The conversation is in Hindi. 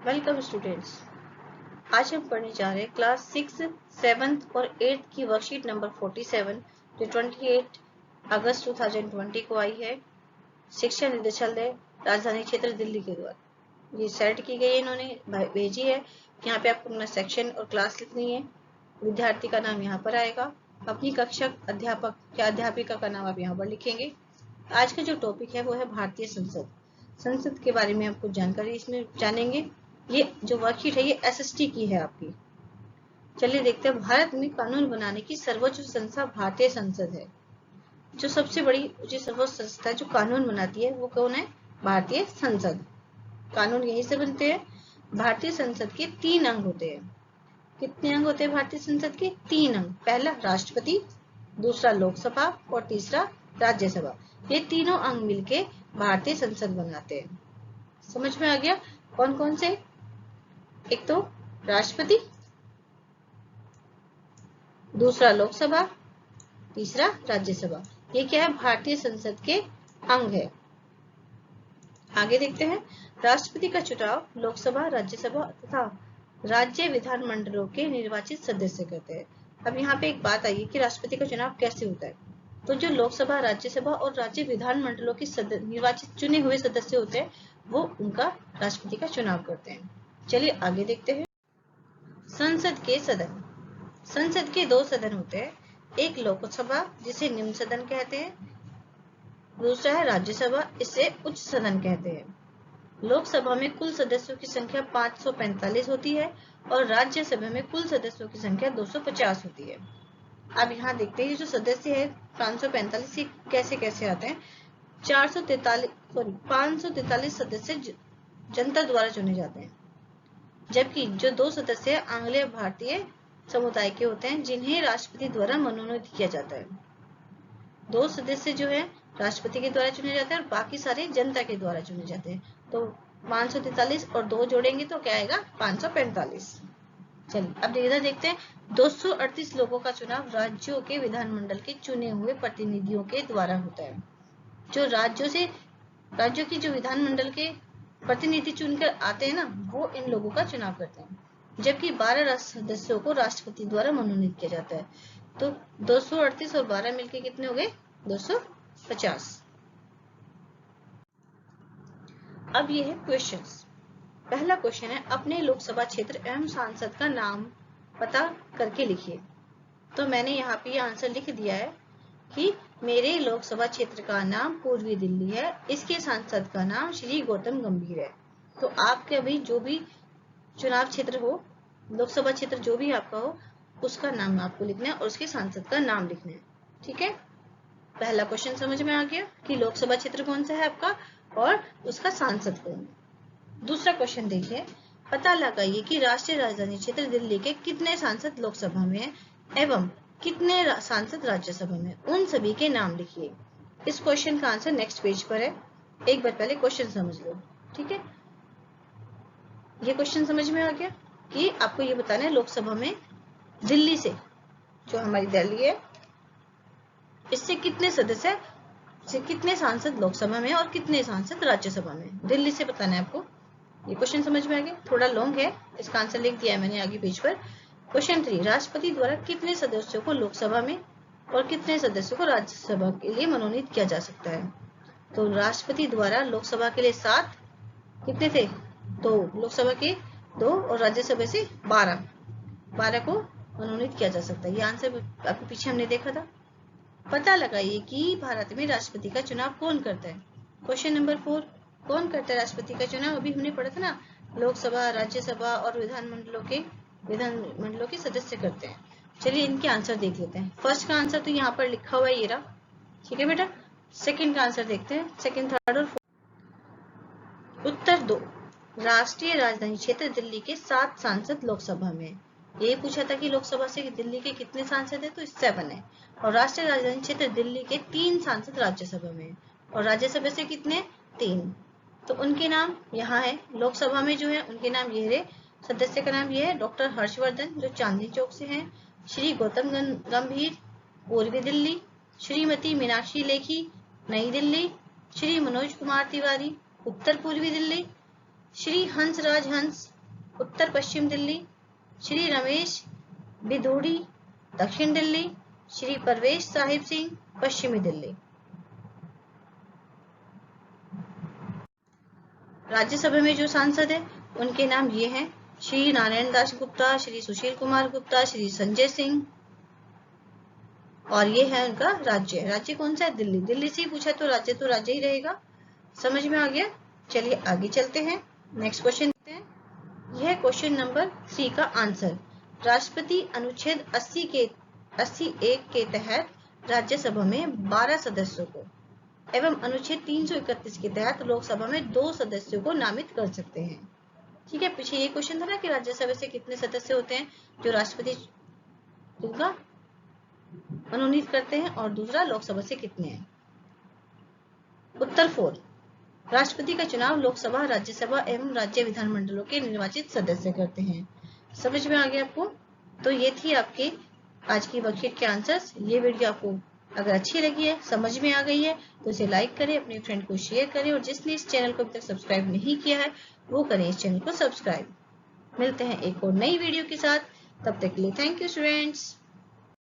Welcome students. आज हम पढ़ने जा रहे हैं क्लास 6, 7th और 8th की वर्कशीट नंबर 47 जो 28 अगस्त 2020 को आई है। शिक्षा निदेशालय राजधानी क्षेत्र दिल्ली के द्वारा ये सेट की गई, इन्होंने भेजी है। यहाँ पे आपको अपना सेक्शन और क्लास लिखनी है। विद्यार्थी का नाम यहाँ पर आएगा, अपनी कक्षा अध्यापक या अध्यापिका का नाम आप यहाँ पर लिखेंगे। आज का जो टॉपिक है वो है भारतीय संसद के बारे में आपको जानकारी इसमें जानेंगे। ये जो वर्कशीट है ये एसएसटी की है आपकी। चलिए देखते हैं। भारत में कानून बनाने की सर्वोच्च संस्था भारतीय संसद है। जो सबसे बड़ी सर्वोच्च संस्था है जो कानून बनाती है वो कौन है? भारतीय संसद। कानून यहीं से बनते हैं। भारतीय संसद के 3 अंग होते हैं। कितने अंग होते हैं भारतीय संसद के? 3 अंग। पहला राष्ट्रपति, दूसरा लोकसभा और तीसरा राज्यसभा। ये तीनों अंग मिलके भारतीय संसद बनाते हैं। समझ में आ गया कौन कौन से? एक तो राष्ट्रपति, दूसरा लोकसभा, तीसरा राज्यसभा। ये क्या है? भारतीय संसद के अंग है। आगे देखते हैं। राष्ट्रपति का चुनाव लोकसभा, राज्यसभा तथा राज्य विधानमंडलों के निर्वाचित सदस्य करते हैं। अब यहाँ पे एक बात आई कि राष्ट्रपति का चुनाव कैसे होता है। तो जो लोकसभा, राज्यसभा और राज्य विधानमंडलों के निर्वाचित चुने हुए सदस्य होते हैं वो उनका राष्ट्रपति का चुनाव करते हैं। चलिए आगे देखते हैं। संसद के सदन। संसद के 2 सदन होते हैं। एक लोकसभा जिसे निम्न सदन कहते हैं, दूसरा है राज्यसभा, इसे उच्च सदन कहते हैं। लोकसभा में कुल सदस्यों की संख्या 545 होती है और राज्यसभा में कुल सदस्यों की संख्या 250 होती है। अब यहाँ देखते हैं जो सदस्य है 545 कैसे कैसे आते हैं। 543 सदस्य जनता द्वारा चुने जाते हैं, जबकि जो 2 सदस्य आंग्लेय भारतीय समुदाय के होते हैं जिन्हें राष्ट्रपति द्वारा मनोनीत किया जाता है। 2 सदस्य जो है राष्ट्रपति के द्वारा चुने जाते हैं और बाकी सारे जनता के द्वारा चुने जाते हैं। तो 543 और 2 जोड़ेंगे तो क्या आएगा? 545। चलिए अब इधर देखते हैं। 238 लोगों का चुनाव राज्यों के विधानमंडल के चुने हुए प्रतिनिधियों के द्वारा होता है। जो राज्यों की जो विधानमंडल के प्रतिनिधि चुनकर आते हैं ना, वो इन लोगों का चुनाव करते हैं। जबकि 12 सदस्यों को राष्ट्रपति द्वारा मनोनीत किया जाता है। तो 238 और 12 मिलके कितने हो गए? 250। अब ये है क्वेश्चंस। पहला क्वेश्चन है अपने लोकसभा क्षेत्र एवं सांसद का नाम पता करके लिखिए। तो मैंने यहाँ पे आंसर लिख दिया है कि मेरे लोकसभा क्षेत्र का नाम पूर्वी दिल्ली है, इसके सांसद का नाम श्री गौतम गंभीर है। तो आपके अभी जो भी चुनाव क्षेत्र हो, लोकसभा क्षेत्र जो भी आपका हो, उसका नाम आपको लिखना है और उसके सांसद का नाम लिखना है। ठीक है, पहला क्वेश्चन समझ में आ गया कि लोकसभा क्षेत्र कौन सा है आपका और उसका सांसद कौन है। दूसरा क्वेश्चन देखिए। पता लगाइए कि राष्ट्रीय राजधानी क्षेत्र दिल्ली के कितने सांसद लोकसभा में है एवं कितने सांसद राज्यसभा में। उन सभी के नाम लिखिए। इस क्वेश्चन का आंसर नेक्स्ट पेज पर है। एक बार पहले क्वेश्चन समझ लो। ठीक है, ये क्वेश्चन समझ में आ गया कि आपको ये बताना है लोकसभा में दिल्ली से, जो हमारी दिल्ली है, इससे कितने सदस्य, कितने सांसद लोकसभा में और कितने सांसद राज्यसभा में। दिल्ली से बताना है आपको। ये क्वेश्चन समझ में आ गया। थोड़ा लॉन्ग है, इसका आंसर लिख दिया है मैंने आगे पेज पर। क्वेश्चन 3, राष्ट्रपति द्वारा कितने सदस्यों को लोकसभा में और कितने सदस्यों को राज्यसभा के लिए मनोनीत किया जा सकता है। तो राष्ट्रपति द्वारा लोकसभा के लिए 7, कितने थे? 2, लोकसभा के 2 और राज्यसभा से 12 को मनोनीत किया जा सकता है। ये आंसर आपके पीछे हमने देखा था। पता लगाइए कि भारत में राष्ट्रपति का चुनाव कौन करता है। क्वेश्चन नंबर 4, कौन करता है राष्ट्रपति का चुनाव? अभी हमने पढ़ा था ना, लोकसभा, राज्यसभा और विधानमंडलों के सदस्य करते हैं। चलिए इनके आंसर देख लेते हैं। फर्स्ट का आंसर तो यहाँ पर लिखा हुआ है, ये रहा। ठीक है बेटा। सेकंड का आंसर देखते हैं। सेकंड, थर्ड और फोर्थ। उत्तर 2, राष्ट्रीय राजधानी क्षेत्र दिल्ली के 7 सांसद लोकसभा में। ये पूछा था कि लोकसभा से दिल्ली के कितने सांसद है, तो 7 है। और राष्ट्रीय राजधानी क्षेत्र दिल्ली के 3 सांसद राज्यसभा में और राज्यसभा से कितने? 3। तो उनके नाम यहाँ है। लोकसभा में जो है उनके नाम ये रहे। सदस्य का नाम ये है डॉक्टर हर्षवर्धन जो चांदनी चौक से हैं, श्री गौतम गंभीर पूर्वी दिल्ली, श्रीमती मीनाक्षी लेखी नई दिल्ली, श्री मनोज कुमार तिवारी उत्तर पूर्वी दिल्ली, श्री हंसराज हंस उत्तर पश्चिम दिल्ली, श्री रमेश बिधूड़ी दक्षिण दिल्ली, श्री परवेश साहिब सिंह पश्चिमी दिल्ली। राज्यसभा में जो सांसद है उनके नाम ये हैं, श्री नारायण दास गुप्ता, श्री सुशील कुमार गुप्ता, श्री संजय सिंह, और ये है उनका राज्य। राज्य कौन सा है? दिल्ली। दिल्ली से ही पूछा तो राज्य ही रहेगा। समझ में आ गया? चलिए आगे चलते हैं, नेक्स्ट क्वेश्चन देखते हैं। यह क्वेश्चन नंबर 3 का आंसर। राष्ट्रपति अनुच्छेद 80(1) के तहत राज्यसभा में 12 सदस्यों को एवं अनुच्छेद 331 के तहत लोकसभा में 2 सदस्यों को नामित कर सकते हैं। ठीक है, पीछे ये क्वेश्चन था ना कि राज्यसभा से कितने सदस्य होते हैं जो राष्ट्रपति का मनोनीत करते हैं, और दूसरा लोकसभा से कितने हैं। उत्तर 4, राष्ट्रपति का चुनाव लोकसभा, राज्यसभा एवं राज्य विधानमंडलों के निर्वाचित सदस्य करते हैं। समझ में आ गया आपको? तो ये थी आपके आज की वर्कशीट के आंसर्स। ये वीडियो आपको अगर अच्छी लगी है, समझ में आ गई है, तो इसे लाइक करें, अपने फ्रेंड को शेयर करें, और जिसने इस चैनल को अभी तक सब्सक्राइब नहीं किया है वो करें इस चैनल को सब्सक्राइब। मिलते हैं एक और नई वीडियो के साथ, तब तक के लिए थैंक यू स्टूडेंट्स।